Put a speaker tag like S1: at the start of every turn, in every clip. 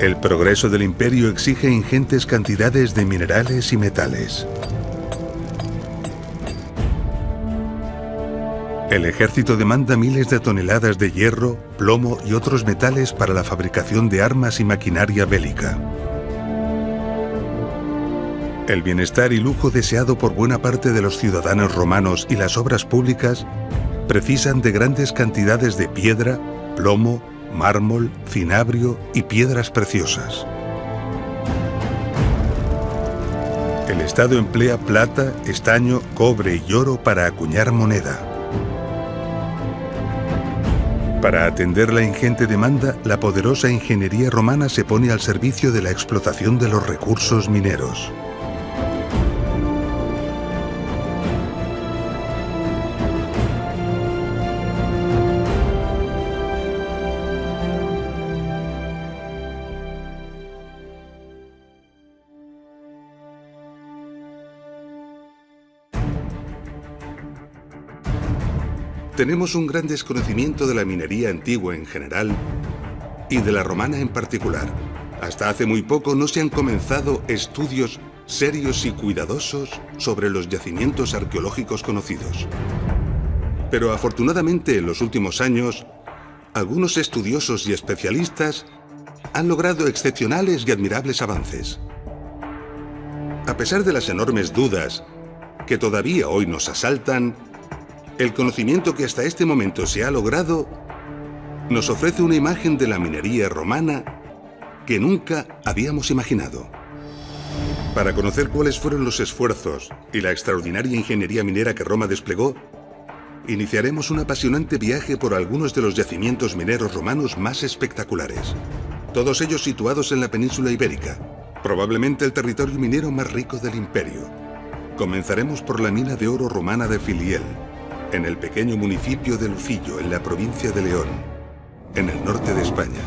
S1: El progreso del imperio exige ingentes cantidades de minerales y metales. El ejército demanda miles de toneladas de hierro, plomo y otros metales para la fabricación de armas y maquinaria bélica. El bienestar y lujo deseado por buena parte de los ciudadanos romanos y las obras públicas precisan de grandes cantidades de piedra, plomo, mármol, cinabrio y piedras preciosas. El Estado emplea plata, estaño, cobre y oro para acuñar moneda. Para atender la ingente demanda, la poderosa ingeniería romana se pone al servicio de la explotación de los recursos mineros. Tenemos un gran desconocimiento de la minería antigua en general y de la romana en particular. Hasta hace muy poco no se han comenzado estudios serios y cuidadosos sobre los yacimientos arqueológicos conocidos. Pero afortunadamente en los últimos años, algunos estudiosos y especialistas han logrado excepcionales y admirables avances. A pesar de las enormes dudas que todavía hoy nos asaltan, el conocimiento que hasta este momento se ha logrado nos ofrece una imagen de la minería romana que nunca habíamos imaginado. Para conocer cuáles fueron los esfuerzos y la extraordinaria ingeniería minera que Roma desplegó, iniciaremos un apasionante viaje por algunos de los yacimientos mineros romanos más espectaculares, todos ellos situados en la península ibérica, probablemente el territorio minero más rico del imperio. Comenzaremos por la mina de oro romana de Filiel, en el pequeño municipio de Lucillo, en la provincia de León, en el norte de España.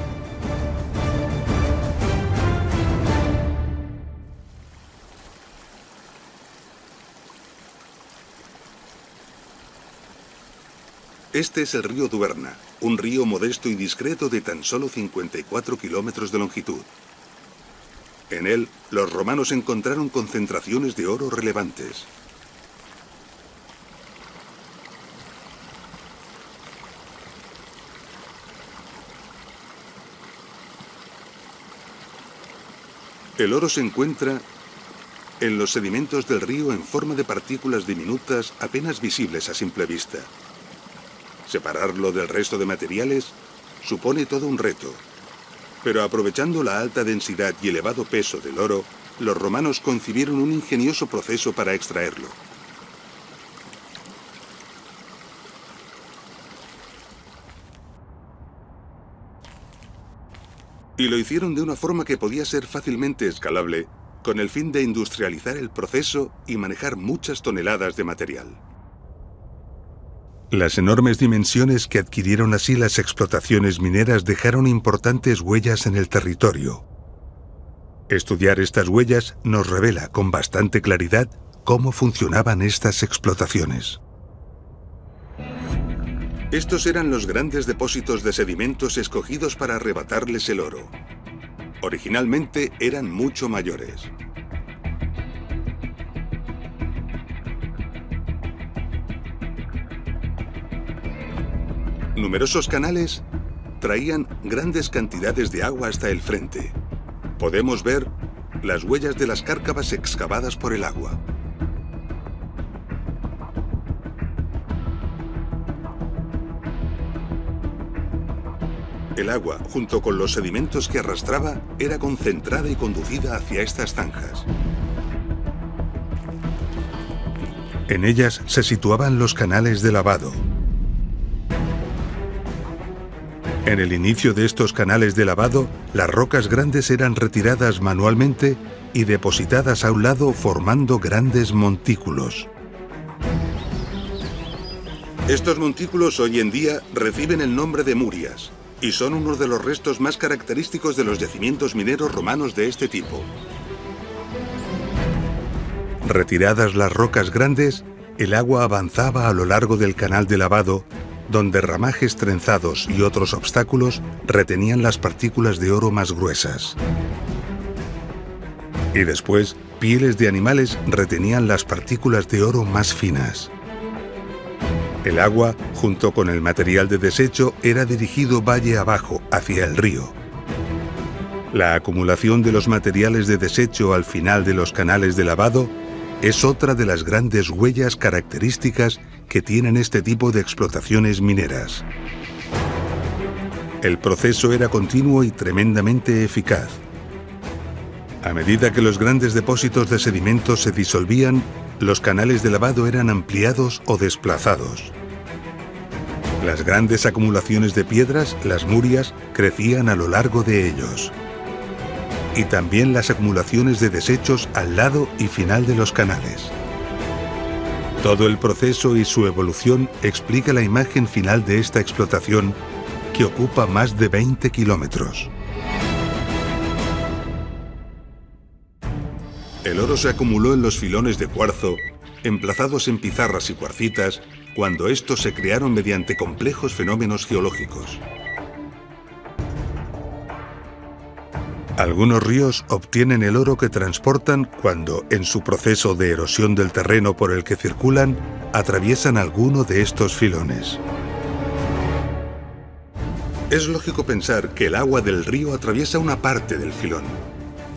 S1: Este es el río Duerna, un río modesto y discreto de tan solo 54 kilómetros de longitud. En él, los romanos encontraron concentraciones de oro relevantes. El oro se encuentra en los sedimentos del río en forma de partículas diminutas apenas visibles a simple vista. Separarlo del resto de materiales supone todo un reto, pero aprovechando la alta densidad y elevado peso del oro, los romanos concibieron un ingenioso proceso para extraerlo. Y lo hicieron de una forma que podía ser fácilmente escalable, con el fin de industrializar el proceso y manejar muchas toneladas de material. Las enormes dimensiones que adquirieron así las explotaciones mineras dejaron importantes huellas en el territorio. Estudiar estas huellas nos revela con bastante claridad cómo funcionaban estas explotaciones. Estos eran los grandes depósitos de sedimentos escogidos para arrebatarles el oro. Originalmente eran mucho mayores. Numerosos canales traían grandes cantidades de agua hasta el frente. Podemos ver las huellas de las cárcavas excavadas por el agua. El agua, junto con los sedimentos que arrastraba, era concentrada y conducida hacia estas zanjas. En ellas se situaban los canales de lavado. En el inicio de estos canales de lavado, las rocas grandes eran retiradas manualmente y depositadas a un lado formando grandes montículos. Estos montículos hoy en día reciben el nombre de murias y son uno de los restos más característicos de los yacimientos mineros romanos de este tipo. Retiradas las rocas grandes, el agua avanzaba a lo largo del canal de lavado, donde ramajes trenzados y otros obstáculos retenían las partículas de oro más gruesas. Y después, pieles de animales retenían las partículas de oro más finas. El agua, junto con el material de desecho, era dirigido valle abajo, hacia el río. La acumulación de los materiales de desecho al final de los canales de lavado es otra de las grandes huellas características que tienen este tipo de explotaciones mineras. El proceso era continuo y tremendamente eficaz. A medida que los grandes depósitos de sedimentos se disolvían, los canales de lavado eran ampliados o desplazados. Las grandes acumulaciones de piedras, las murias, crecían a lo largo de ellos. Y también las acumulaciones de desechos al lado y final de los canales. Todo el proceso y su evolución explica la imagen final de esta explotación, que ocupa más de 20 kilómetros. El oro se acumuló en los filones de cuarzo, emplazados en pizarras y cuarcitas, cuando estos se crearon mediante complejos fenómenos geológicos. Algunos ríos obtienen el oro que transportan cuando, en su proceso de erosión del terreno por el que circulan, atraviesan alguno de estos filones. Es lógico pensar que el agua del río atraviesa una parte del filón,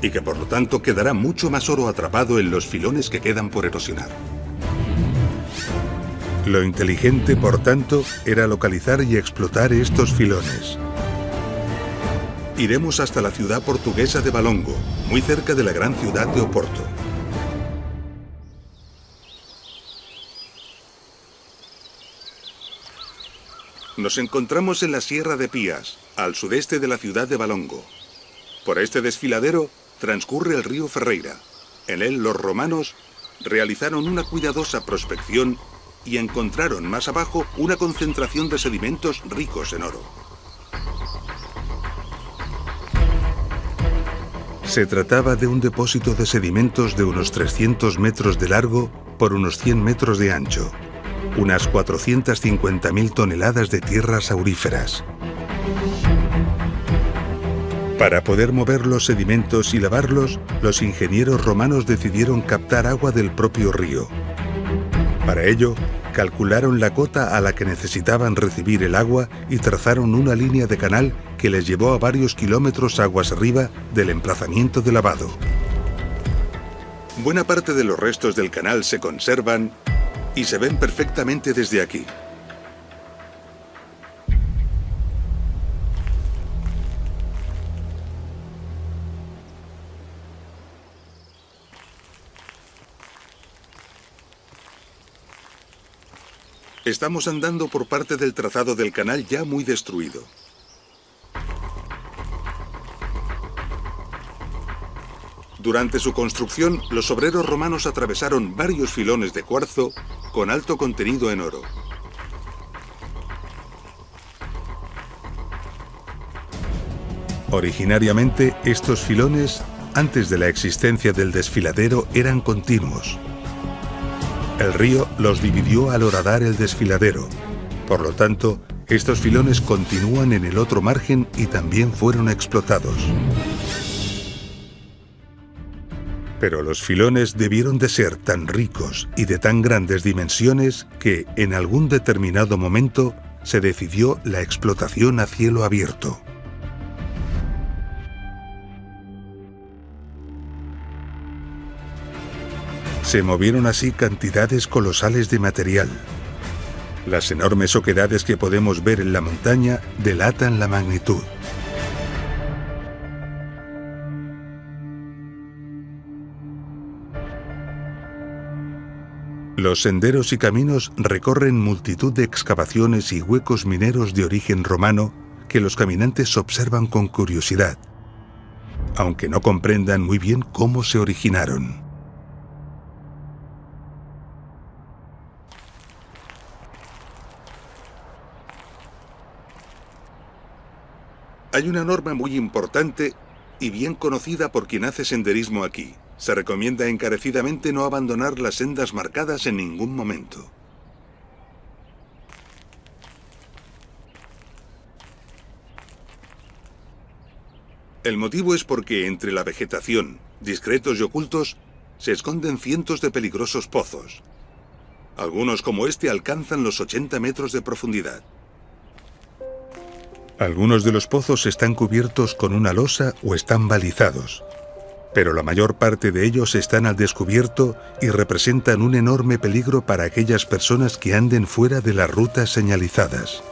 S1: y que por lo tanto quedará mucho más oro atrapado en los filones que quedan por erosionar. Lo inteligente, por tanto, era localizar y explotar estos filones. Iremos hasta la ciudad portuguesa de Valongo, muy cerca de la gran ciudad de Oporto. Nos encontramos en la Sierra de Pías, al sudeste de la ciudad de Valongo. Por este desfiladero transcurre el río Ferreira. En él los romanos realizaron una cuidadosa prospección y encontraron más abajo una concentración de sedimentos ricos en oro. Se trataba de un depósito de sedimentos de unos 300 metros de largo por unos 100 metros de ancho, unas 450.000 toneladas de tierras auríferas. Para poder mover los sedimentos y lavarlos, los ingenieros romanos decidieron captar agua del propio río. Para ello, calcularon la cota a la que necesitaban recibir el agua y trazaron una línea de canal que les llevó a varios kilómetros aguas arriba del emplazamiento de lavado. Buena parte de los restos del canal se conservan y se ven perfectamente desde aquí. Estamos andando por parte del trazado del canal ya muy destruido. Durante su construcción, los obreros romanos atravesaron varios filones de cuarzo con alto contenido en oro. Originariamente, estos filones, antes de la existencia del desfiladero, eran continuos. El río los dividió al horadar el desfiladero. Por lo tanto, estos filones continúan en el otro margen y también fueron explotados. Pero los filones debieron de ser tan ricos y de tan grandes dimensiones que, en algún determinado momento, se decidió la explotación a cielo abierto. Se movieron así cantidades colosales de material. Las enormes oquedades que podemos ver en la montaña delatan la magnitud. Los senderos y caminos recorren multitud de excavaciones y huecos mineros de origen romano que los caminantes observan con curiosidad, aunque no comprendan muy bien cómo se originaron. Hay una norma muy importante y bien conocida por quien hace senderismo aquí. Se recomienda encarecidamente no abandonar las sendas marcadas en ningún momento. El motivo es porque entre la vegetación, discretos y ocultos, se esconden cientos de peligrosos pozos. Algunos como este alcanzan los 80 metros de profundidad. Algunos de los pozos están cubiertos con una losa o están balizados, pero la mayor parte de ellos están al descubierto y representan un enorme peligro para aquellas personas que anden fuera de las rutas señalizadas.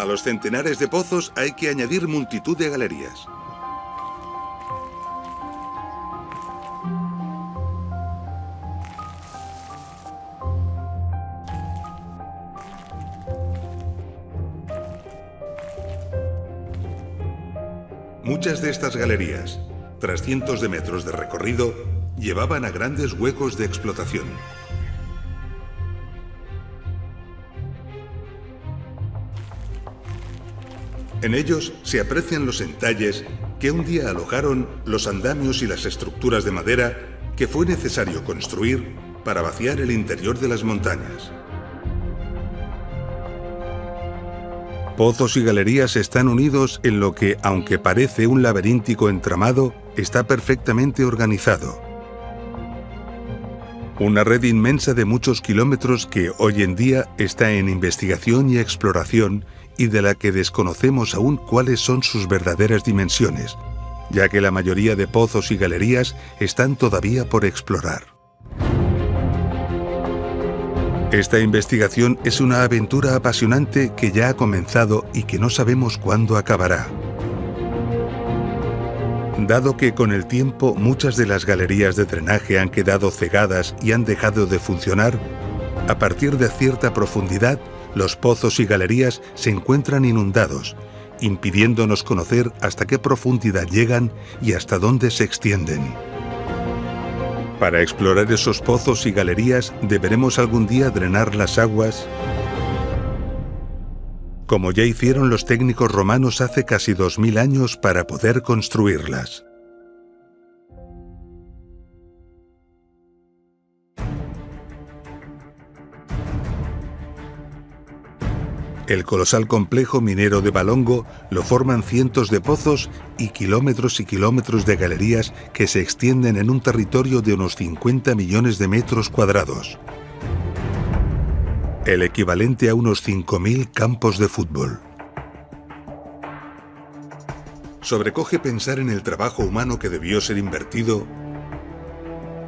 S1: A los centenares de pozos hay que añadir multitud de galerías. Muchas de estas galerías, tras cientos de metros de recorrido, llevaban a grandes huecos de explotación. En ellos se aprecian los entalles que un día alojaron los andamios y las estructuras de madera que fue necesario construir para vaciar el interior de las montañas. Pozos y galerías están unidos en lo que, aunque parece un laberíntico entramado, está perfectamente organizado. Una red inmensa de muchos kilómetros que hoy en día está en investigación y exploración y de la que desconocemos aún cuáles son sus verdaderas dimensiones, ya que la mayoría de pozos y galerías están todavía por explorar. Esta investigación es una aventura apasionante que ya ha comenzado y que no sabemos cuándo acabará. Dado que con el tiempo muchas de las galerías de drenaje han quedado cegadas y han dejado de funcionar, a partir de cierta profundidad, los pozos y galerías se encuentran inundados, impidiéndonos conocer hasta qué profundidad llegan y hasta dónde se extienden. Para explorar esos pozos y galerías, deberemos algún día drenar las aguas, como ya hicieron los técnicos romanos hace casi 2000 años para poder construirlas. El colosal complejo minero de Valongo lo forman cientos de pozos y kilómetros de galerías que se extienden en un territorio de unos 50 millones de metros cuadrados. El equivalente a unos 5.000 campos de fútbol. Sobrecoge pensar en el trabajo humano que debió ser invertido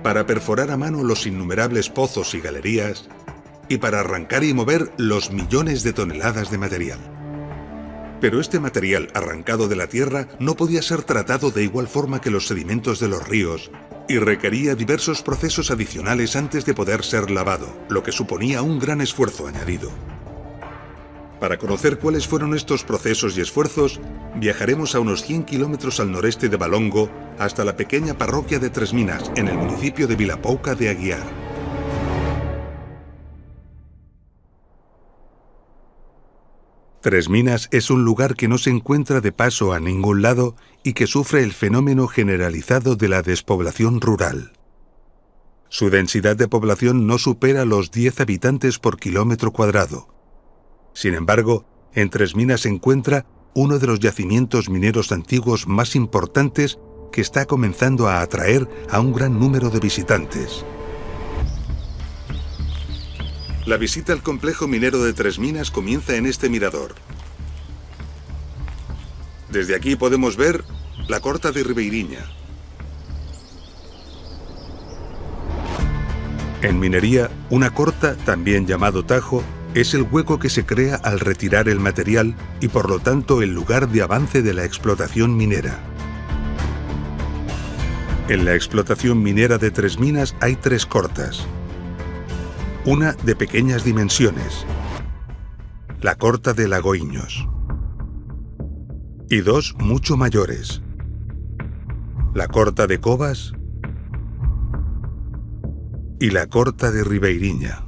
S1: para perforar a mano los innumerables pozos y galerías y para arrancar y mover los millones de toneladas de material. Pero este material arrancado de la tierra no podía ser tratado de igual forma que los sedimentos de los ríos y requería diversos procesos adicionales antes de poder ser lavado, lo que suponía un gran esfuerzo añadido. Para conocer cuáles fueron estos procesos y esfuerzos, viajaremos a unos 100 kilómetros al noreste de Valongo hasta la pequeña parroquia de Tres Minas, en el municipio de Vilapouca de Aguiar. Tres Minas es un lugar que no se encuentra de paso a ningún lado y que sufre el fenómeno generalizado de la despoblación rural. Su densidad de población no supera los 10 habitantes por kilómetro cuadrado. Sin embargo, en Tres Minas se encuentra uno de los yacimientos mineros antiguos más importantes que está comenzando a atraer a un gran número de visitantes. La visita al complejo minero de Tres Minas comienza en este mirador. Desde aquí podemos ver la Corta de Ribeiriña. En minería, una corta, también llamado tajo, es el hueco que se crea al retirar el material y por lo tanto el lugar de avance de la explotación minera. En la explotación minera de Tres Minas hay 3 cortas. Una de pequeñas dimensiones, la Corta de Lagoiños, y 2 mucho mayores, la Corta de Covas y la Corta de Ribeiriña.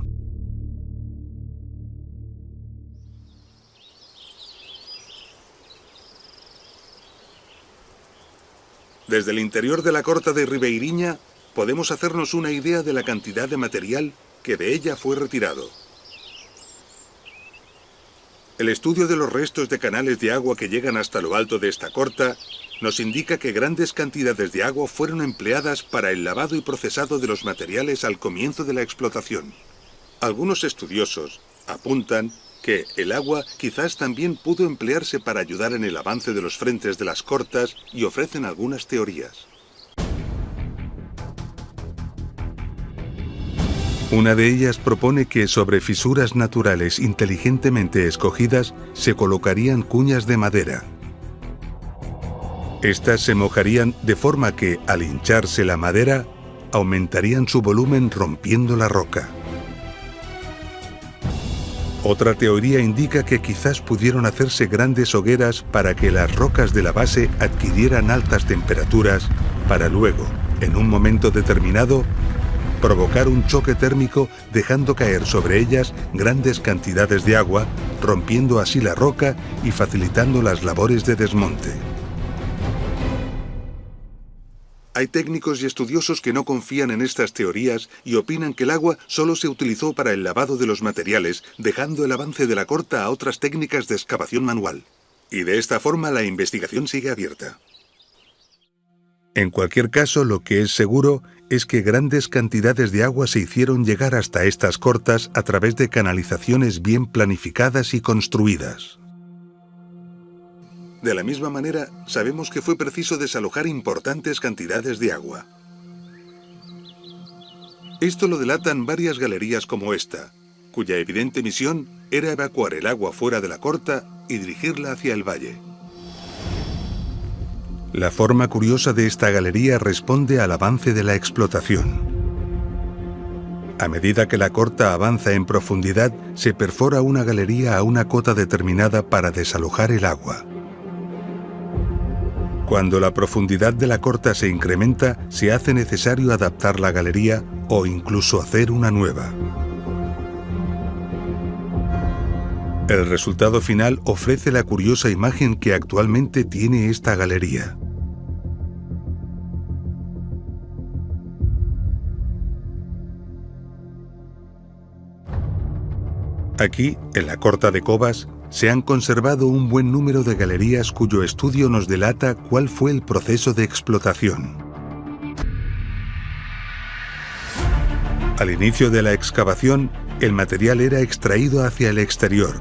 S1: Desde el interior de la Corta de Ribeiriña podemos hacernos una idea de la cantidad de material que de ella fue retirado. El estudio de los restos de canales de agua que llegan hasta lo alto de esta corta nos indica que grandes cantidades de agua fueron empleadas para el lavado y procesado de los materiales al comienzo de la explotación. Algunos estudiosos apuntan que el agua quizás también pudo emplearse para ayudar en el avance de los frentes de las cortas y ofrecen algunas teorías. Una de ellas propone que sobre fisuras naturales inteligentemente escogidas se colocarían cuñas de madera. Estas se mojarían de forma que, al hincharse la madera, aumentarían su volumen rompiendo la roca. Otra teoría indica que quizás pudieron hacerse grandes hogueras para que las rocas de la base adquirieran altas temperaturas para luego, en un momento determinado, provocar un choque térmico dejando caer sobre ellas grandes cantidades de agua, rompiendo así la roca y facilitando las labores de desmonte. Hay técnicos y estudiosos que no confían en estas teorías y opinan que el agua solo se utilizó para el lavado de los materiales, dejando el avance de la corta a otras técnicas de excavación manual. Y de esta forma la investigación sigue abierta. En cualquier caso, lo que es seguro es que grandes cantidades de agua se hicieron llegar hasta estas cortas a través de canalizaciones bien planificadas y construidas. De la misma manera, sabemos que fue preciso desalojar importantes cantidades de agua. Esto lo delatan varias galerías como esta, cuya evidente misión era evacuar el agua fuera de la corta y dirigirla hacia el valle. La forma curiosa de esta galería responde al avance de la explotación. A medida que la corta avanza en profundidad, se perfora una galería a una cota determinada para desalojar el agua. Cuando la profundidad de la corta se incrementa, se hace necesario adaptar la galería o incluso hacer una nueva. El resultado final ofrece la curiosa imagen que actualmente tiene esta galería. Aquí, en la Corta de Cobas, se han conservado un buen número de galerías cuyo estudio nos delata cuál fue el proceso de explotación. Al inicio de la excavación, el material era extraído hacia el exterior.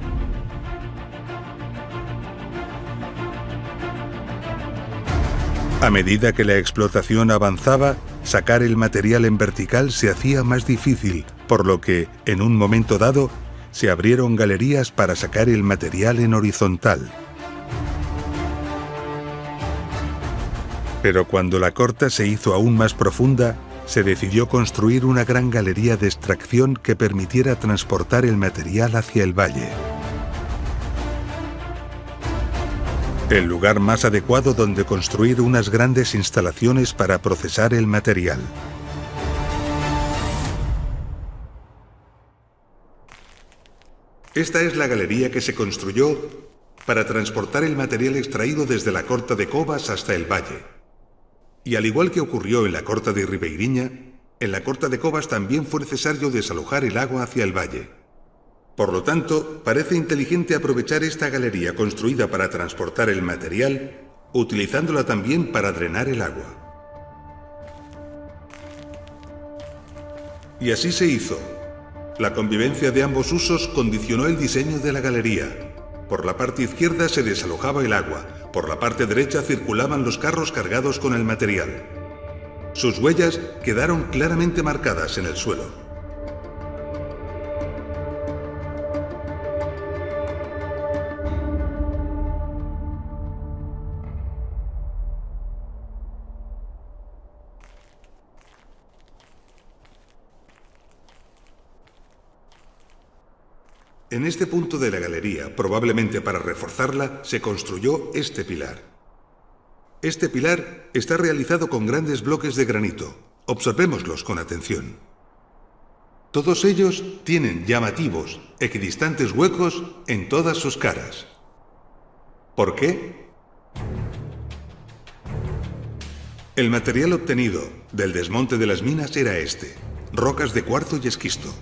S1: A medida que la explotación avanzaba, sacar el material en vertical se hacía más difícil, por lo que, en un momento dado, se abrieron galerías para sacar el material en horizontal. Pero cuando la corta se hizo aún más profunda, se decidió construir una gran galería de extracción que permitiera transportar el material hacia el valle. El lugar más adecuado donde construir unas grandes instalaciones para procesar el material. Esta es la galería que se construyó para transportar el material extraído desde la Corta de Cobas hasta el valle. Y al igual que ocurrió en la Corta de Ribeiriña, en la Corta de Cobas también fue necesario desalojar el agua hacia el valle. Por lo tanto, parece inteligente aprovechar esta galería construida para transportar el material, utilizándola también para drenar el agua. Y así se hizo. La convivencia de ambos usos condicionó el diseño de la galería. Por la parte izquierda se desalojaba el agua, por la parte derecha circulaban los carros cargados con el material. Sus huellas quedaron claramente marcadas en el suelo. En este punto de la galería, probablemente para reforzarla, se construyó este pilar. Este pilar está realizado con grandes bloques de granito. Observémoslos con atención. Todos ellos tienen llamativos, equidistantes huecos en todas sus caras. ¿Por qué? El material obtenido del desmonte de las minas era este: rocas de cuarzo y esquisto.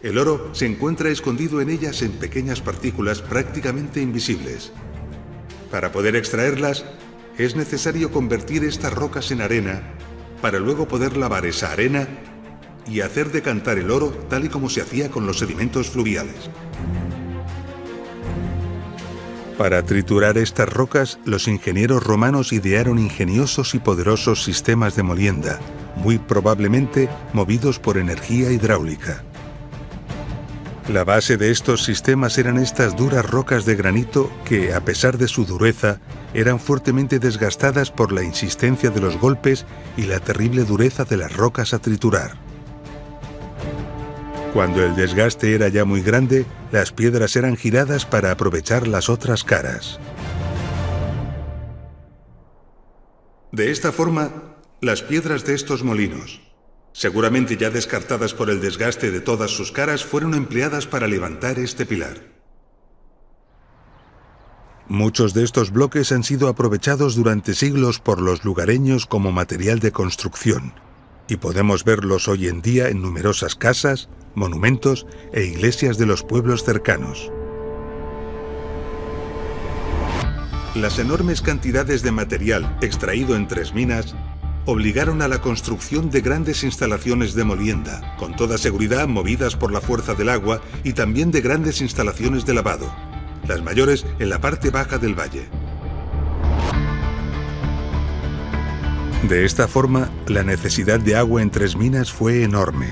S1: El oro se encuentra escondido en ellas en pequeñas partículas prácticamente invisibles. Para poder extraerlas, es necesario convertir estas rocas en arena para luego poder lavar esa arena y hacer decantar el oro tal y como se hacía con los sedimentos fluviales. Para triturar estas rocas, los ingenieros romanos idearon ingeniosos y poderosos sistemas de molienda, muy probablemente movidos por energía hidráulica. La base de estos sistemas eran estas duras rocas de granito que, a pesar de su dureza, eran fuertemente desgastadas por la insistencia de los golpes y la terrible dureza de las rocas a triturar. Cuando el desgaste era ya muy grande, las piedras eran giradas para aprovechar las otras caras. De esta forma, las piedras de estos molinos, seguramente ya descartadas por el desgaste de todas sus caras, fueron empleadas para levantar este pilar. Muchos de estos bloques han sido aprovechados durante siglos por los lugareños como material de construcción, y podemos verlos hoy en día en numerosas casas, monumentos e iglesias de los pueblos cercanos. Las enormes cantidades de material extraído en Tres Minas obligaron a la construcción de grandes instalaciones de molienda, con toda seguridad movidas por la fuerza del agua, y también de grandes instalaciones de lavado, las mayores en la parte baja del valle. De esta forma, la necesidad de agua en Tres Minas fue enorme.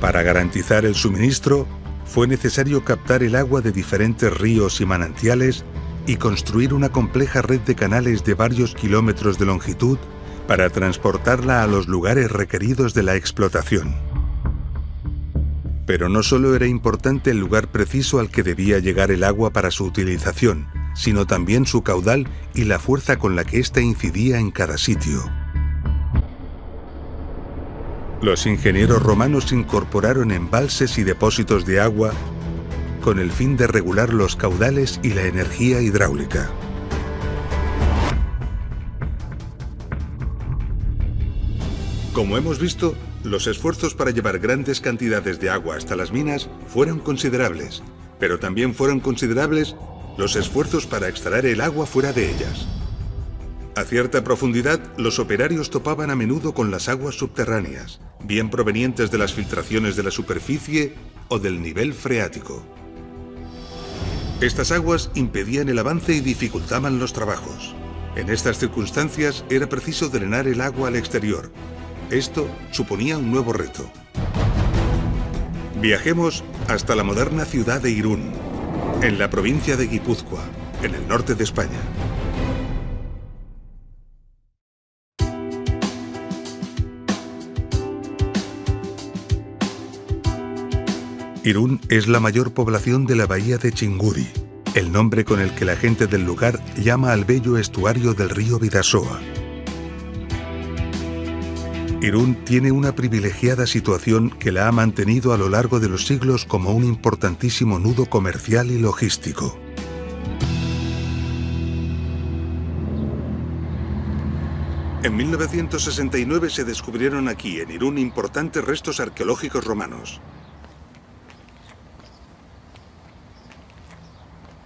S1: Para garantizar el suministro, fue necesario captar el agua de diferentes ríos y manantiales y construir una compleja red de canales de varios kilómetros de longitud para transportarla a los lugares requeridos de la explotación. Pero no solo era importante el lugar preciso al que debía llegar el agua para su utilización, sino también su caudal y la fuerza con la que ésta incidía en cada sitio. Los ingenieros romanos incorporaron embalses y depósitos de agua con el fin de regular los caudales y la energía hidráulica. Como hemos visto, los esfuerzos para llevar grandes cantidades de agua hasta las minas fueron considerables, pero también fueron considerables los esfuerzos para extraer el agua fuera de ellas. A cierta profundidad, los operarios topaban a menudo con las aguas subterráneas, bien provenientes de las filtraciones de la superficie o del nivel freático. Estas aguas impedían el avance y dificultaban los trabajos. En estas circunstancias era preciso drenar el agua al exterior. Esto suponía un nuevo reto. Viajemos hasta la moderna ciudad de Irún, en la provincia de Guipúzcoa, en el norte de España. Irún es la mayor población de la bahía de Chinguri, el nombre con el que la gente del lugar llama al bello estuario del río Bidasoa. Irún tiene una privilegiada situación que la ha mantenido a lo largo de los siglos como un importantísimo nudo comercial y logístico. En 1969 se descubrieron aquí, en Irún, importantes restos arqueológicos romanos.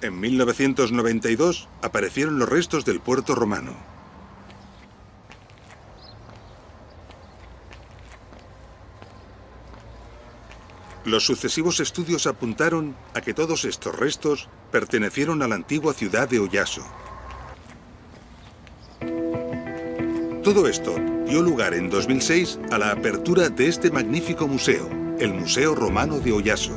S1: En 1992 aparecieron los restos del puerto romano. Los sucesivos estudios apuntaron a que todos estos restos pertenecieron a la antigua ciudad de Oyaso. Todo esto dio lugar en 2006 a la apertura de este magnífico museo, el Museo Romano de Oyaso.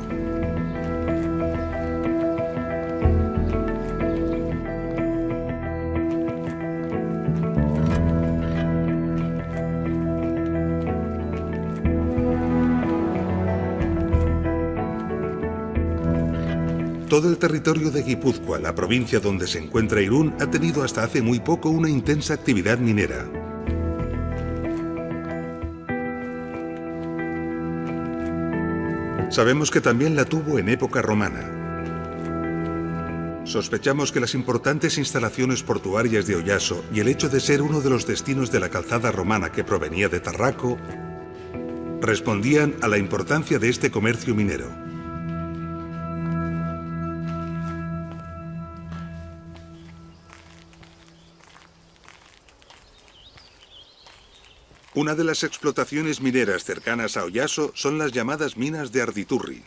S1: Todo el territorio de Guipúzcoa, la provincia donde se encuentra Irún, ha tenido hasta hace muy poco una intensa actividad minera. Sabemos que también la tuvo en época romana. Sospechamos que las importantes instalaciones portuarias de Oyaso y el hecho de ser uno de los destinos de la calzada romana que provenía de Tarraco respondían a la importancia de este comercio minero. Una de las explotaciones mineras cercanas a Oyaso son las llamadas minas de Arditurri.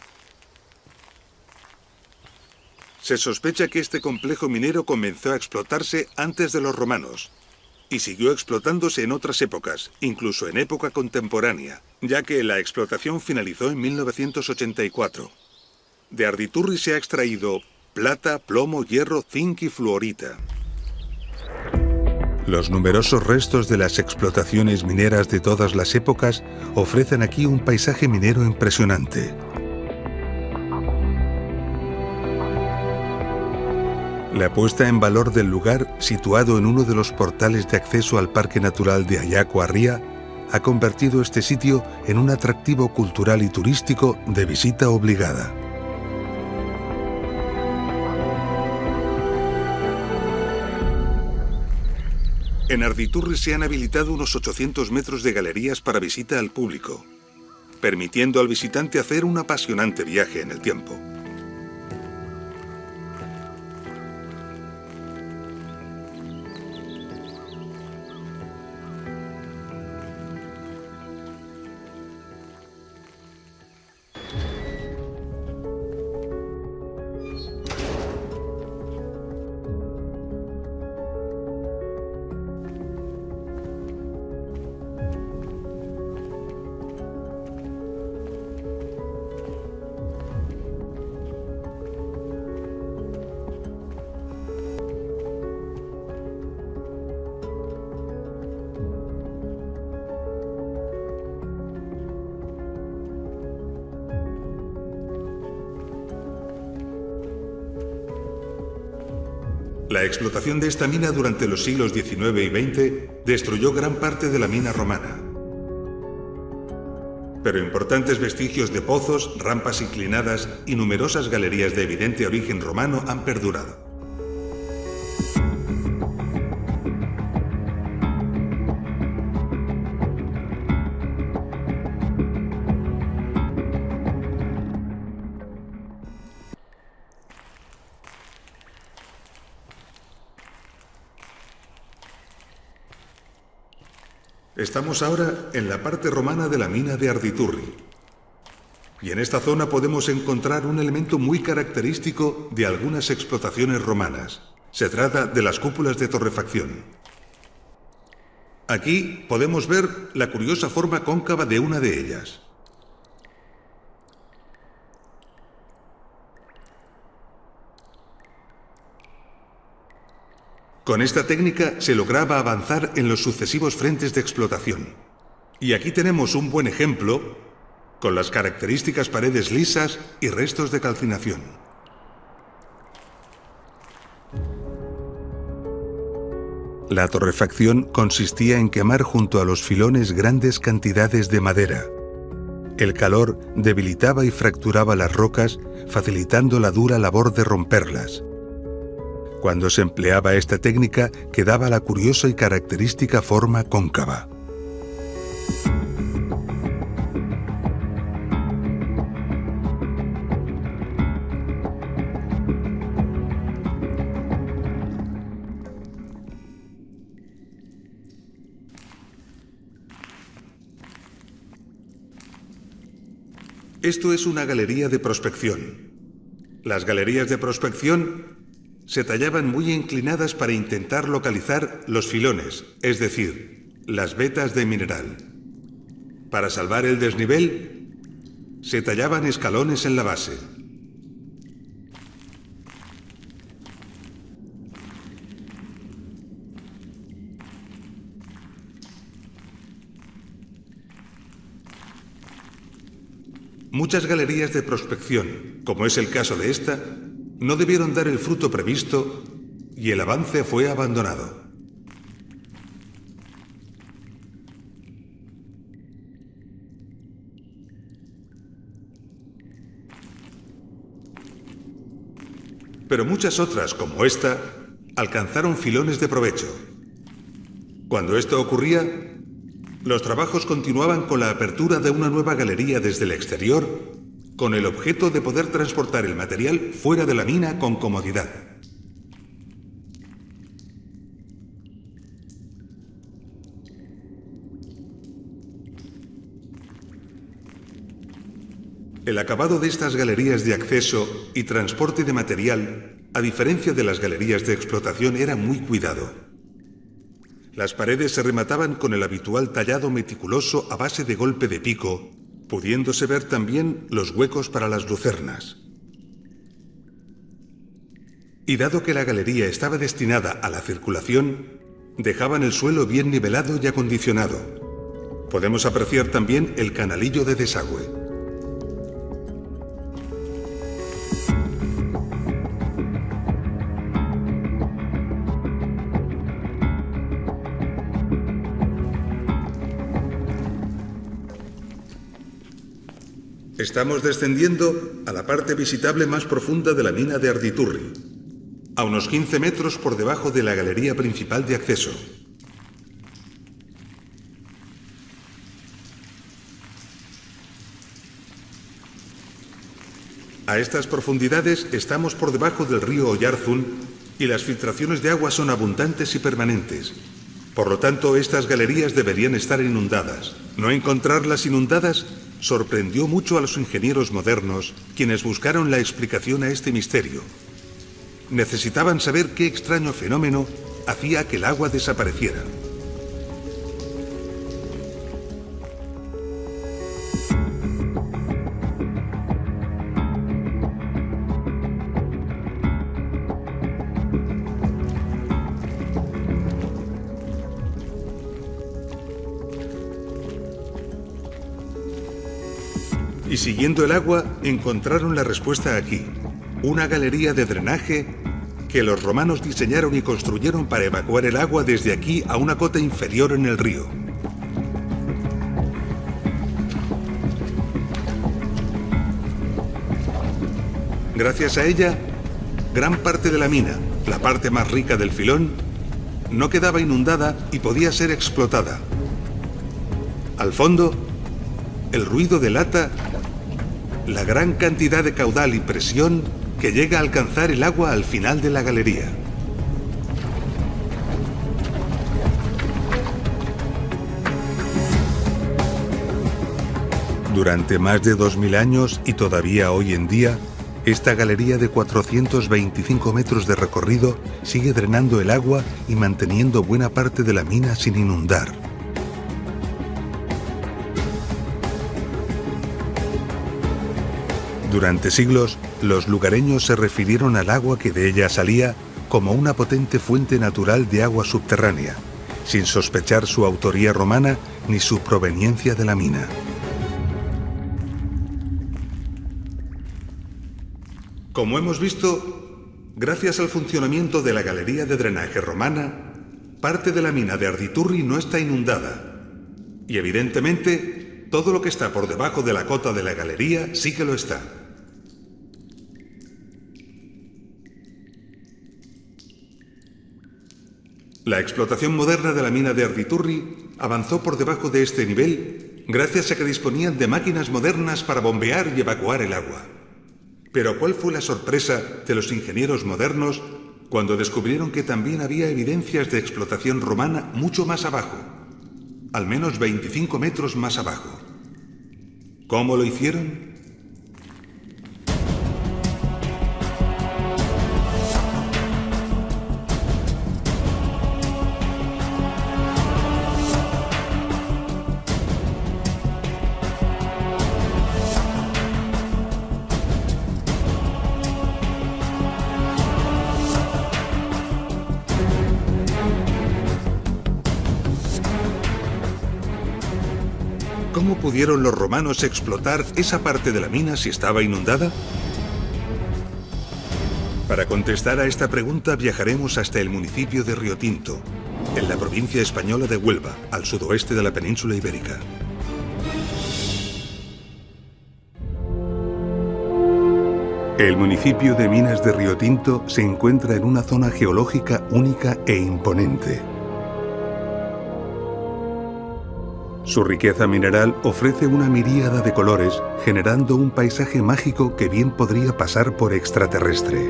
S1: Se sospecha que este complejo minero comenzó a explotarse antes de los romanos y siguió explotándose en otras épocas, incluso en época contemporánea, ya que la explotación finalizó en 1984. De Arditurri se ha extraído plata, plomo, hierro, zinc y fluorita. Los numerosos restos de las explotaciones mineras de todas las épocas ofrecen aquí un paisaje minero impresionante. La puesta en valor del lugar, situado en uno de los portales de acceso al Parque Natural de Ayacuarría, ha convertido este sitio en un atractivo cultural y turístico de visita obligada. En Arditurri se han habilitado unos 800 metros de galerías para visita al público, permitiendo al visitante hacer un apasionante viaje en el tiempo. La explotación de esta mina durante los siglos XIX y XX destruyó gran parte de la mina romana. Pero importantes vestigios de pozos, rampas inclinadas y numerosas galerías de evidente origen romano han perdurado. Estamos ahora en la parte romana de la mina de Arditurri. Y en esta zona podemos encontrar un elemento muy característico de algunas explotaciones romanas. Se trata de las cúpulas de torrefacción. Aquí podemos ver la curiosa forma cóncava de una de ellas. Con esta técnica se lograba avanzar en los sucesivos frentes de explotación. Y aquí tenemos un buen ejemplo con las características paredes lisas y restos de calcinación. La torrefacción consistía en quemar junto a los filones grandes cantidades de madera. El calor debilitaba y fracturaba las rocas, facilitando la dura labor de romperlas. Cuando se empleaba esta técnica, quedaba la curiosa y característica forma cóncava. Esto es una galería de prospección. Las galerías de prospección se tallaban muy inclinadas para intentar localizar los filones, es decir, las vetas de mineral. Para salvar el desnivel, se tallaban escalones en la base. Muchas galerías de prospección, como es el caso de esta, no debieron dar el fruto previsto y el avance fue abandonado. Pero muchas otras, como esta, alcanzaron filones de provecho. Cuando esto ocurría, Los trabajos continuaban con la apertura de una nueva galería desde el exterior, con el objeto de poder transportar el material fuera de la mina con comodidad. El acabado de estas galerías de acceso y transporte de material, a diferencia de las galerías de explotación, era muy cuidado. Las paredes se remataban con el habitual tallado meticuloso a base de golpe de pico, pudiéndose ver también los huecos para las lucernas. Y dado que la galería estaba destinada a la circulación, dejaban el suelo bien nivelado y acondicionado. Podemos apreciar también el canalillo de desagüe. Estamos descendiendo a la parte visitable más profunda de la mina de Arditurri, a unos 15 metros por debajo de la galería principal de acceso. A estas profundidades estamos por debajo del río Oyarzún y las filtraciones de agua son abundantes y permanentes. Por lo tanto, estas galerías deberían estar inundadas. No encontrarlas inundadas sorprendió mucho a los ingenieros modernos, quienes buscaron la explicación a este misterio. Necesitaban saber qué extraño fenómeno hacía que el agua desapareciera. Y siguiendo el agua, encontraron la respuesta aquí. Una galería de drenaje que los romanos diseñaron y construyeron para evacuar el agua desde aquí a una cota inferior en el río. Gracias a ella, gran parte de la mina, la parte más rica del filón, no quedaba inundada y podía ser explotada. Al fondo, el ruido delata la gran cantidad de caudal y presión que llega a alcanzar el agua al final de la galería. Durante más de 2000 años y todavía hoy en día, esta galería de 425 metros de recorrido sigue drenando el agua y manteniendo buena parte de la mina sin inundar. Durante siglos, los lugareños se refirieron al agua que de ella salía como una potente fuente natural de agua subterránea, sin sospechar su autoría romana ni su proveniencia de la mina. Como hemos visto, gracias al funcionamiento de la galería de drenaje romana, parte de la mina de Arditurri no está inundada. Y evidentemente, todo lo que está por debajo de la cota de la galería sí que lo está. La explotación moderna de la mina de Arditurri avanzó por debajo de este nivel gracias a que disponían de máquinas modernas para bombear y evacuar el agua. Pero ¿cuál fue la sorpresa de los ingenieros modernos cuando descubrieron que también había evidencias de explotación romana mucho más abajo, al menos 25 metros más abajo? ¿Cómo lo hicieron? ¿Cómo pudieron los romanos explotar esa parte de la mina si estaba inundada? Para contestar a esta pregunta viajaremos hasta el municipio de Riotinto, en la provincia española de Huelva, al sudoeste de la península ibérica. El municipio de Minas de Riotinto se encuentra en una zona geológica única e imponente. Su riqueza mineral ofrece una miríada de colores, generando un paisaje mágico que bien podría pasar por extraterrestre.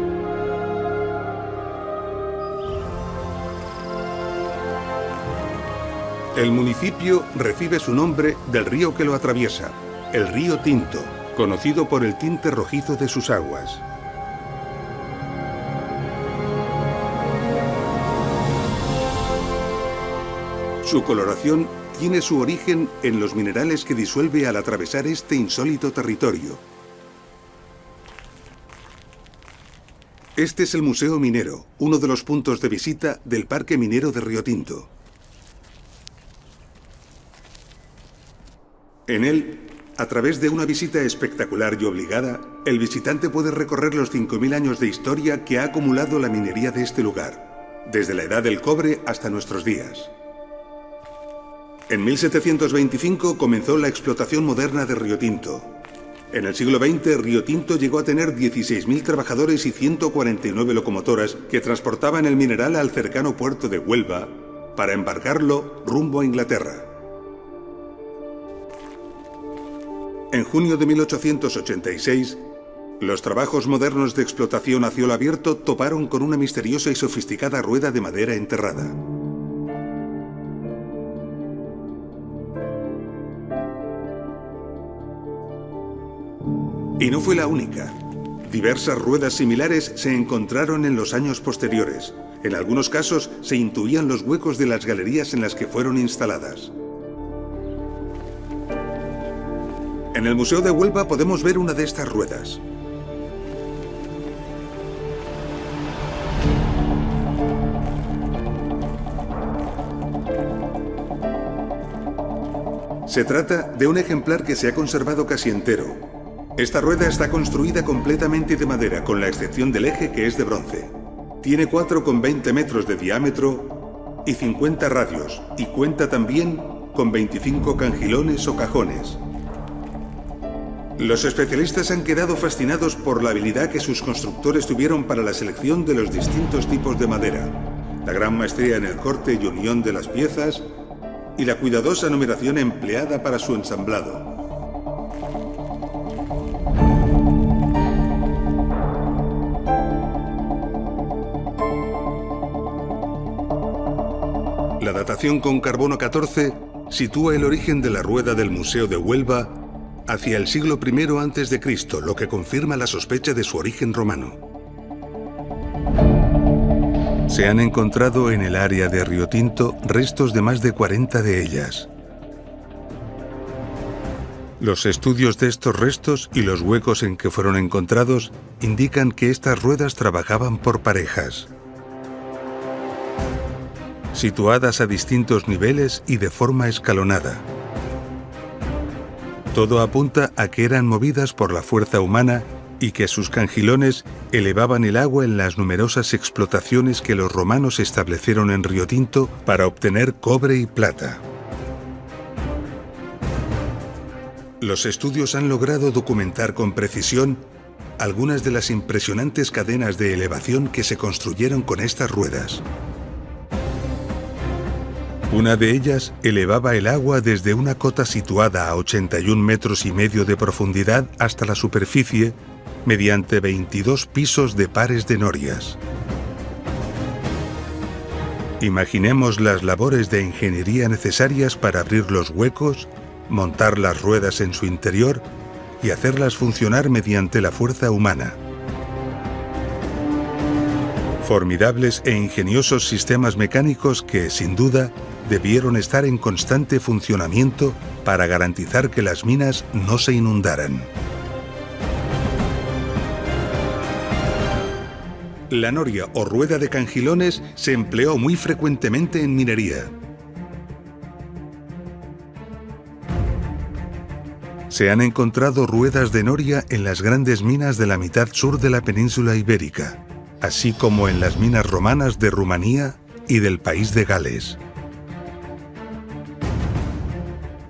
S1: El municipio recibe su nombre del río que lo atraviesa, el río Tinto, conocido por el tinte rojizo de sus aguas. Su coloración tiene su origen en los minerales que disuelve al atravesar este insólito territorio. Este es el Museo Minero, uno de los puntos de visita del Parque Minero de Río Tinto. En él, a través de una visita espectacular y obligada, el visitante puede recorrer los 5.000 años de historia que ha acumulado la minería de este lugar, desde la edad del cobre hasta nuestros días. En 1725 comenzó la explotación moderna de Río Tinto. En el siglo XX, Río Tinto llegó a tener 16.000 trabajadores y 149 locomotoras que transportaban el mineral al cercano puerto de Huelva para embarcarlo rumbo a Inglaterra. En junio de 1886, los trabajos modernos de explotación a cielo abierto toparon con una misteriosa y sofisticada rueda de madera enterrada. Y no fue la única. Diversas ruedas similares se encontraron en los años posteriores. En algunos casos se intuían los huecos de las galerías en las que fueron instaladas. En el Museo de Huelva podemos ver una de estas ruedas. Se trata de un ejemplar que se ha conservado casi entero. Esta rueda está construida completamente de madera, con la excepción del eje, que es de bronce. Tiene 4,20 metros de diámetro y 50 radios, y cuenta también con 25 cangilones o cajones. Los especialistas han quedado fascinados por la habilidad que sus constructores tuvieron para la selección de los distintos tipos de madera, la gran maestría en el corte y unión de las piezas y la cuidadosa numeración empleada para su ensamblado. La datación con carbono 14 sitúa el origen de la rueda del Museo de Huelva hacia el siglo I a.C., lo que confirma la sospecha de su origen romano. Se han encontrado en el área de Río Tinto restos de más de 40 de ellas. Los estudios de estos restos y los huecos en que fueron encontrados indican que estas ruedas trabajaban por parejas, situadas a distintos niveles y de forma escalonada. Todo apunta a que eran movidas por la fuerza humana y que sus cangilones elevaban el agua en las numerosas explotaciones que los romanos establecieron en Río Tinto para obtener cobre y plata. Los estudios han logrado documentar con precisión algunas de las impresionantes cadenas de elevación que se construyeron con estas ruedas. Una de ellas elevaba el agua desde una cota situada a 81,5 metros de profundidad hasta la superficie mediante 22 pisos de pares de norias. Imaginemos las labores de ingeniería necesarias para abrir los huecos, montar las ruedas en su interior y hacerlas funcionar mediante la fuerza humana. Formidables e ingeniosos sistemas mecánicos que, sin duda, debieron estar en constante funcionamiento para garantizar que las minas no se inundaran. La noria o rueda de cangilones se empleó muy frecuentemente en minería. Se han encontrado ruedas de noria en las grandes minas de la mitad sur de la península ibérica, así como en las minas romanas de Rumanía y del país de Gales.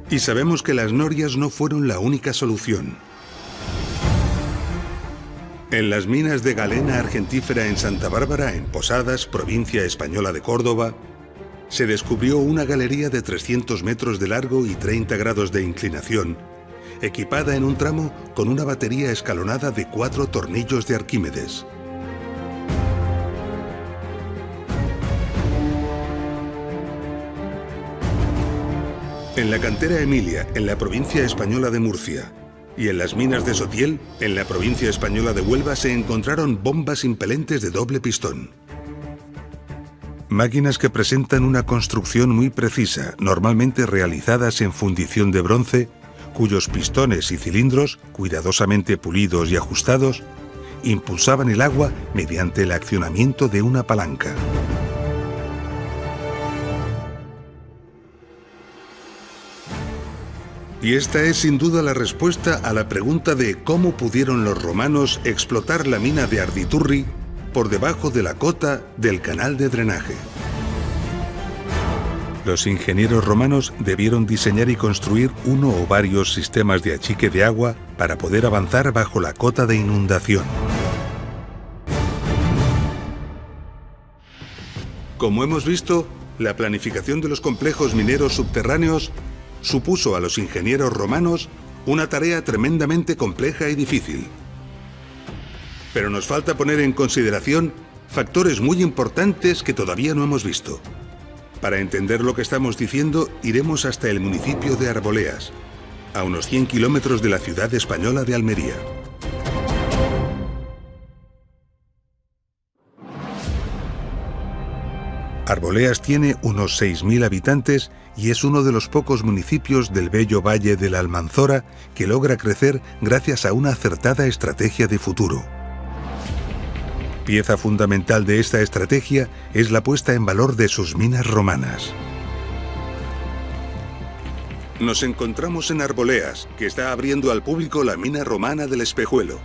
S1: Y sabemos que las norias no fueron la única solución. En las minas de galena argentífera en Santa Bárbara, en Posadas, provincia española de Córdoba, se descubrió una galería de 300 metros de largo y 30 grados de inclinación, equipada en un tramo con una batería escalonada de 4 tornillos de Arquímedes. En la cantera Emilia, en la provincia española de Murcia, y en las minas de Sotiel, en la provincia española de Huelva, se encontraron bombas impelentes de doble pistón. Máquinas que presentan una construcción muy precisa, normalmente realizadas en fundición de bronce, cuyos pistones y cilindros, cuidadosamente pulidos y ajustados, impulsaban el agua mediante el accionamiento de una palanca. Y esta es sin duda la respuesta a la pregunta de cómo pudieron los romanos explotar la mina de Arditurri por debajo de la cota del canal de drenaje. Los ingenieros romanos debieron diseñar y construir uno o varios sistemas de achique de agua para poder avanzar bajo la cota de inundación. Como hemos visto, la planificación de los complejos mineros subterráneos supuso a los ingenieros romanos una tarea tremendamente compleja y difícil. Pero nos falta poner en consideración factores muy importantes que todavía no hemos visto. Para entender lo que estamos diciendo, iremos hasta el municipio de Arboleas, a unos 100 kilómetros de la ciudad española de Almería. Arboleas tiene unos 6.000 habitantes y es uno de los pocos municipios del bello valle de la Almanzora que logra crecer gracias a una acertada estrategia de futuro. Pieza fundamental de esta estrategia es la puesta en valor de sus minas romanas. Nos encontramos en Arboleas, que está abriendo al público la mina romana del Espejuelo.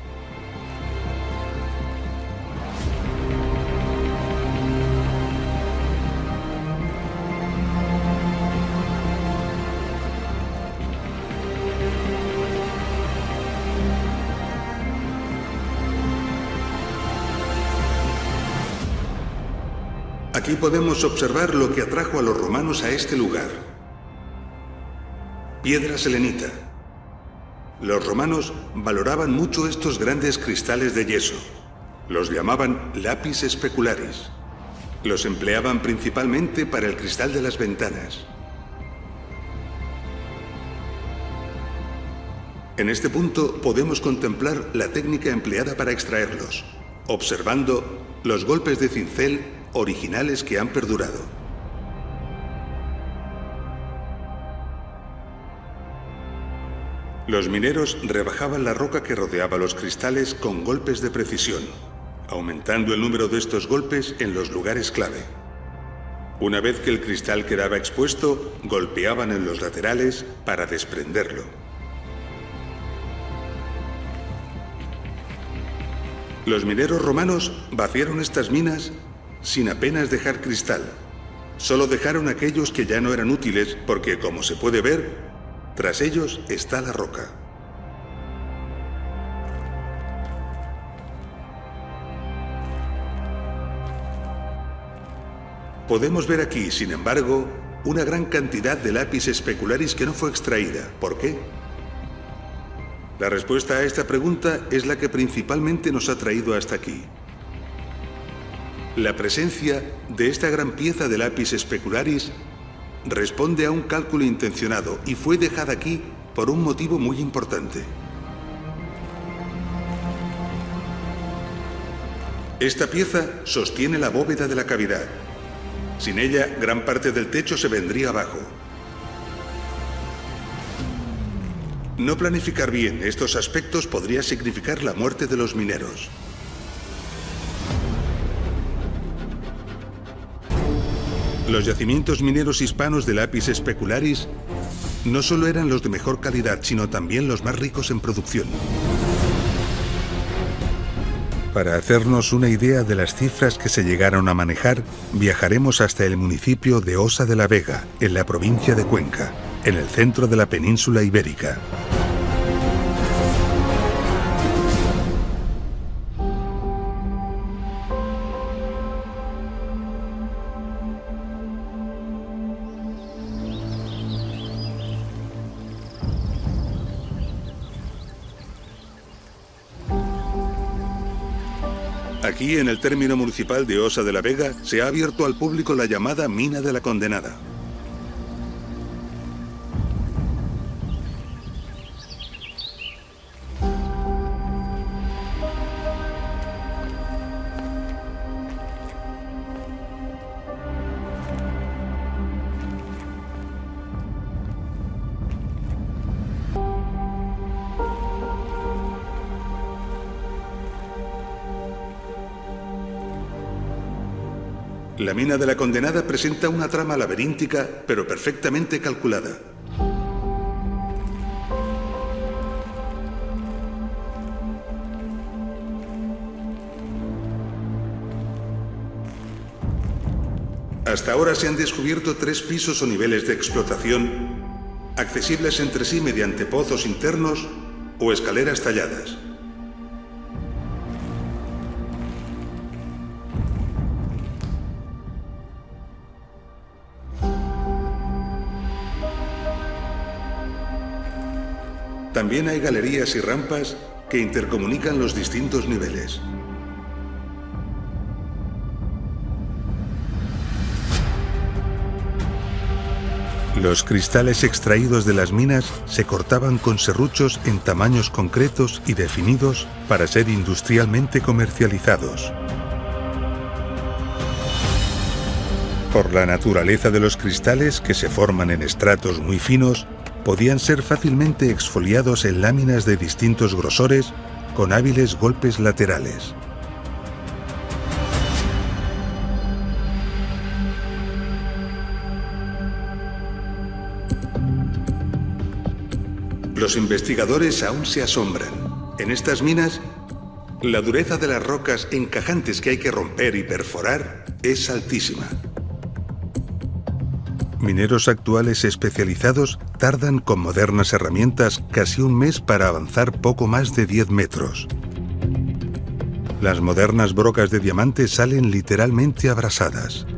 S1: Aquí podemos observar lo que atrajo a los romanos a este lugar. Piedra selenita. Los romanos valoraban mucho estos grandes cristales de yeso. Los llamaban lapis specularis. Los empleaban principalmente para el cristal de las ventanas. En este punto podemos contemplar la técnica empleada para extraerlos, observando los golpes de cincel originales que han perdurado. Los mineros rebajaban la roca que rodeaba los cristales con golpes de precisión, aumentando el número de estos golpes en los lugares clave. Una vez que el cristal quedaba expuesto, golpeaban en los laterales para desprenderlo. Los mineros romanos vaciaron estas minas sin apenas dejar cristal. Solo dejaron aquellos que ya no eran útiles porque, como se puede ver, tras ellos está la roca. Podemos ver aquí, sin embargo, una gran cantidad de lapis specularis que no fue extraída. ¿Por qué? La respuesta a esta pregunta es la que principalmente nos ha traído hasta aquí. La presencia de esta gran pieza de lapis specularis responde a un cálculo intencionado y fue dejada aquí por un motivo muy importante. Esta pieza sostiene la bóveda de la cavidad. Sin ella, gran parte del techo se vendría abajo. No planificar bien estos aspectos podría significar la muerte de los mineros. Los yacimientos mineros hispanos de lapis specularis no solo eran los de mejor calidad, sino también los más ricos en producción. Para hacernos una idea de las cifras que se llegaron a manejar, viajaremos hasta el municipio de Osa de la Vega, en la provincia de Cuenca, en el centro de la península ibérica. Aquí, en el término municipal de Osa de la Vega, se ha abierto al público la llamada Mina de la Condenada. La mina de la Condenada presenta una trama laberíntica, pero perfectamente calculada. Hasta ahora se han descubierto 3 pisos o niveles de explotación, accesibles entre sí mediante pozos internos o escaleras talladas. También hay galerías y rampas que intercomunican los distintos niveles. Los cristales extraídos de las minas se cortaban con serruchos en tamaños concretos y definidos para ser industrialmente comercializados. Por la naturaleza de los cristales, que se forman en estratos muy finos, podían ser fácilmente exfoliados en láminas de distintos grosores con hábiles golpes laterales. Los investigadores aún se asombran. En estas minas, la dureza de las rocas encajantes que hay que romper y perforar es altísima. Mineros actuales especializados tardan con modernas herramientas casi un mes para avanzar poco más de 10 metros. Las modernas brocas de diamante salen literalmente abrasadas.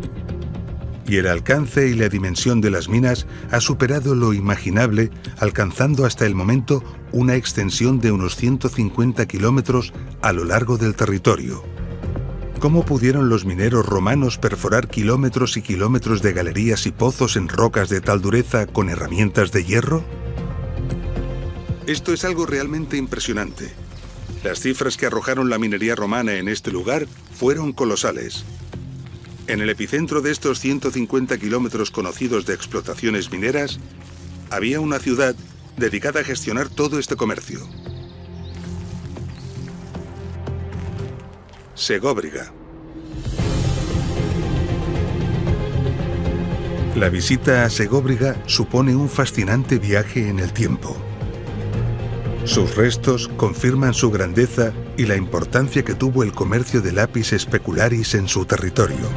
S1: Y el alcance y la dimensión de las minas ha superado lo imaginable, alcanzando hasta el momento una extensión de unos 150 kilómetros a lo largo del territorio. ¿Cómo pudieron los mineros romanos perforar kilómetros y kilómetros de galerías y pozos en rocas de tal dureza con herramientas de hierro? Esto es algo realmente impresionante. Las cifras que arrojaron la minería romana en este lugar fueron colosales. En el epicentro de estos 150 kilómetros conocidos de explotaciones mineras, había una ciudad dedicada a gestionar todo este comercio. Segóbriga. La visita a Segóbriga supone un fascinante viaje en el tiempo. Sus restos confirman su grandeza y la importancia que tuvo el comercio de lapis specularis en su territorio.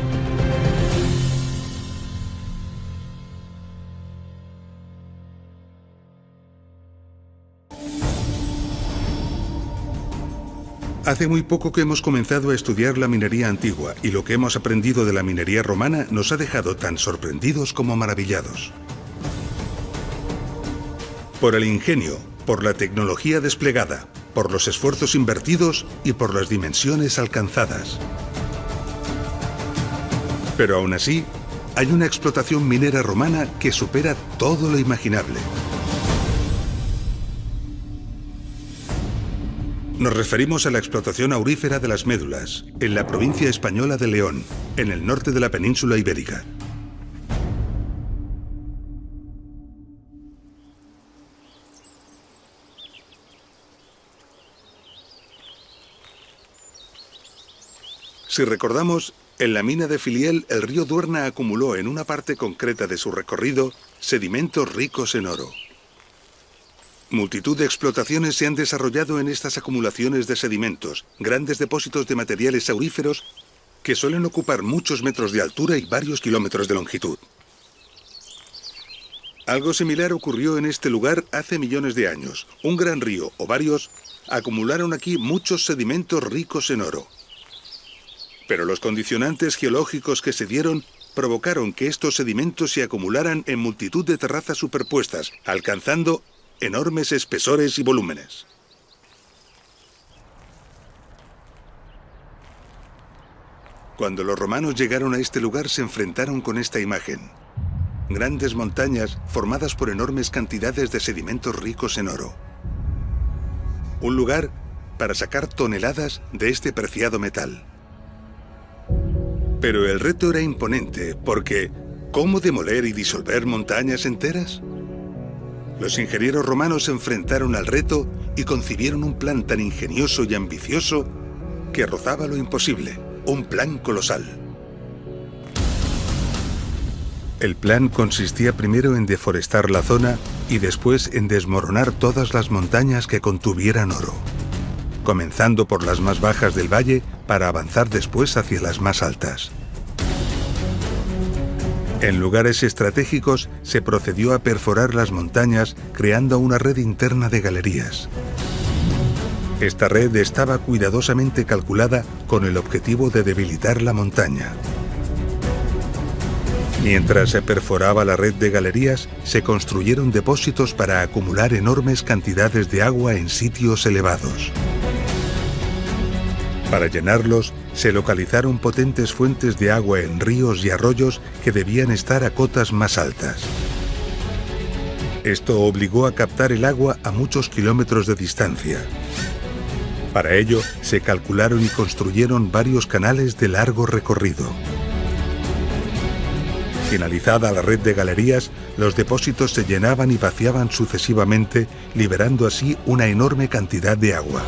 S1: Hace muy poco que hemos comenzado a estudiar la minería antigua y lo que hemos aprendido de la minería romana nos ha dejado tan sorprendidos como maravillados. Por el ingenio, por la tecnología desplegada, por los esfuerzos invertidos y por las dimensiones alcanzadas. Pero aún así, hay una explotación minera romana que supera todo lo imaginable. Nos referimos a la explotación aurífera de las médulas, en la provincia española de León, en el norte de la península ibérica. Si recordamos, en la mina de Filiel el río Duerna acumuló en una parte concreta de su recorrido sedimentos ricos en oro. Multitud de explotaciones se han desarrollado en estas acumulaciones de sedimentos, grandes depósitos de materiales auríferos que suelen ocupar muchos metros de altura y varios kilómetros de longitud. Algo similar ocurrió en este lugar hace millones de años. Un gran río, o varios, acumularon aquí muchos sedimentos ricos en oro. Pero los condicionantes geológicos que se dieron provocaron que estos sedimentos se acumularan en multitud de terrazas superpuestas, alcanzando enormes espesores y volúmenes. Cuando los romanos llegaron a este lugar se enfrentaron con esta imagen. Grandes montañas formadas por enormes cantidades de sedimentos ricos en oro. Un lugar para sacar toneladas de este preciado metal. Pero el reto era imponente porque ¿cómo demoler y disolver montañas enteras? Los ingenieros romanos se enfrentaron al reto y concibieron un plan tan ingenioso y ambicioso que rozaba lo imposible, un plan colosal. El plan consistía primero en deforestar la zona y después en desmoronar todas las montañas que contuvieran oro, comenzando por las más bajas del valle para avanzar después hacia las más altas. En lugares estratégicos se procedió a perforar las montañas creando una red interna de galerías. Esta red estaba cuidadosamente calculada con el objetivo de debilitar la montaña. Mientras se perforaba la red de galerías, se construyeron depósitos para acumular enormes cantidades de agua en sitios elevados. Para llenarlos, se localizaron potentes fuentes de agua en ríos y arroyos que debían estar a cotas más altas. Esto obligó a captar el agua a muchos kilómetros de distancia. Para ello, se calcularon y construyeron varios canales de largo recorrido. Finalizada la red de galerías, los depósitos se llenaban y vaciaban sucesivamente, liberando así una enorme cantidad de agua.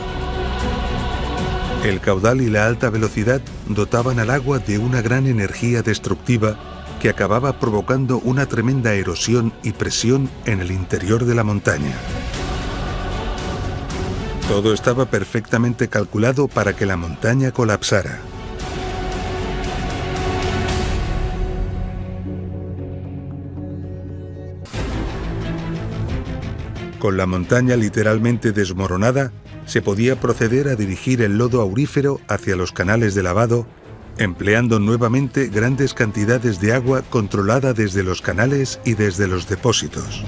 S1: El caudal y la alta velocidad dotaban al agua de una gran energía destructiva que acababa provocando una tremenda erosión y presión en el interior de la montaña. Todo estaba perfectamente calculado para que la montaña colapsara. Con la montaña literalmente desmoronada, se podía proceder a dirigir el lodo aurífero hacia los canales de lavado, empleando nuevamente grandes cantidades de agua controlada desde los canales y desde los depósitos.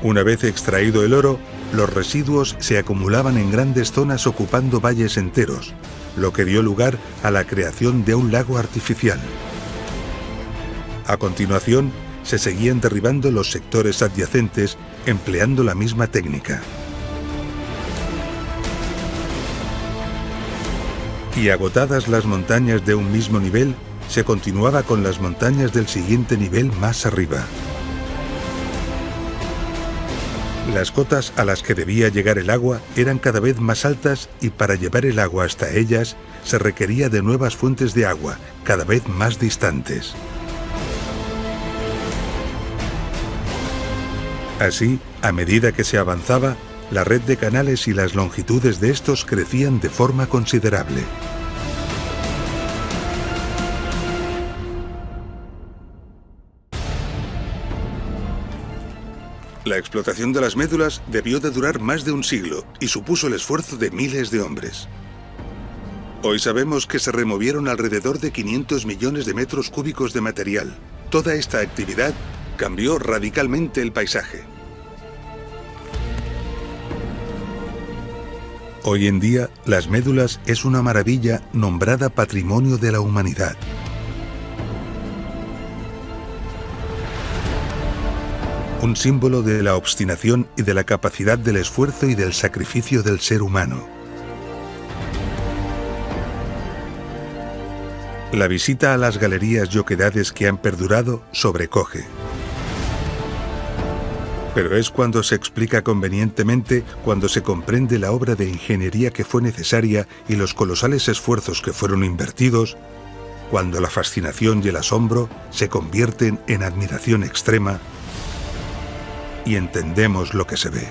S1: Una vez extraído el oro, los residuos se acumulaban en grandes zonas ocupando valles enteros, lo que dio lugar a la creación de un lago artificial. A continuación, se seguían derribando los sectores adyacentes empleando la misma técnica. Y agotadas las montañas de un mismo nivel, se continuaba con las montañas del siguiente nivel más arriba. Las cotas a las que debía llegar el agua eran cada vez más altas y para llevar el agua hasta ellas se requería de nuevas fuentes de agua, cada vez más distantes. Así, a medida que se avanzaba, la red de canales y las longitudes de estos crecían de forma considerable. La explotación de las médulas debió de durar más de un siglo y supuso el esfuerzo de miles de hombres. Hoy sabemos que se removieron alrededor de 500 millones de metros cúbicos de material. Toda esta actividad cambió radicalmente el paisaje. Hoy en día, las médulas es una maravilla nombrada Patrimonio de la Humanidad. Un símbolo de la obstinación y de la capacidad del esfuerzo y del sacrificio del ser humano. La visita a las galerías y oquedades que han perdurado sobrecoge. Pero es cuando se explica convenientemente, cuando se comprende la obra de ingeniería que fue necesaria y los colosales esfuerzos que fueron invertidos, cuando la fascinación y el asombro se convierten en admiración extrema y entendemos lo que se ve.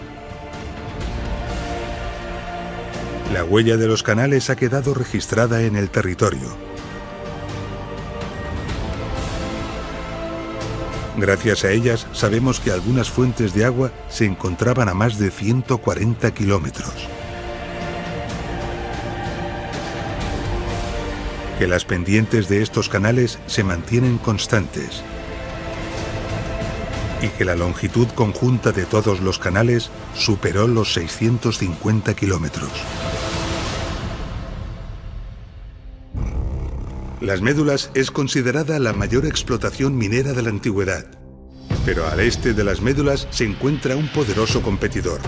S1: La huella de los canales ha quedado registrada en el territorio. Gracias a ellas sabemos que algunas fuentes de agua se encontraban a más de 140 kilómetros. Que las pendientes de estos canales se mantienen constantes. y que la longitud conjunta de todos los canales superó los 650 kilómetros. Las Médulas es considerada la mayor explotación minera de la antigüedad, pero al este de las Médulas se encuentra un poderoso competidor.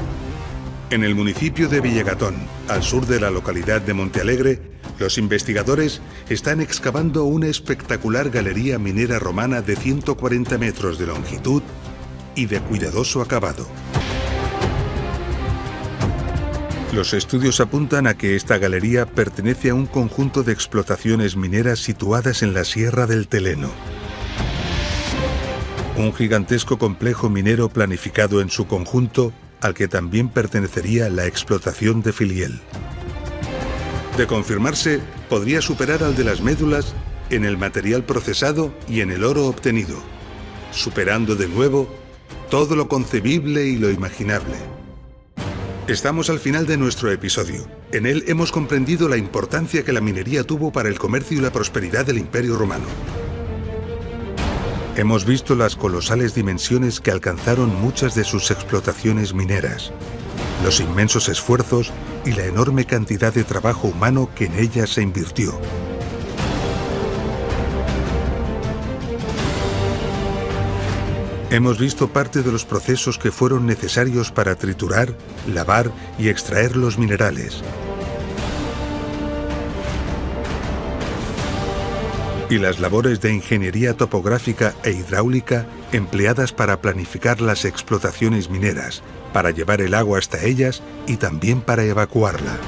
S1: En el municipio de Villagatón, al sur de la localidad de Montealegre, los investigadores están excavando una espectacular galería minera romana de 140 metros de longitud y de cuidadoso acabado. Los estudios apuntan a que esta galería pertenece a un conjunto de explotaciones mineras situadas en la Sierra del Teleno. Un gigantesco complejo minero planificado en su conjunto, al que también pertenecería la explotación de Filiel. De confirmarse, podría superar al de las Médulas en el material procesado y en el oro obtenido, superando de nuevo todo lo concebible y lo imaginable. Estamos al final de nuestro episodio. En él hemos comprendido la importancia que la minería tuvo para el comercio y la prosperidad del Imperio Romano. Hemos visto las colosales dimensiones que alcanzaron muchas de sus explotaciones mineras, los inmensos esfuerzos y la enorme cantidad de trabajo humano que en ellas se invirtió. Hemos visto parte de los procesos que fueron necesarios para triturar, lavar y extraer los minerales. Y las labores de ingeniería topográfica e hidráulica empleadas para planificar las explotaciones mineras, para llevar el agua hasta ellas y también para evacuarla.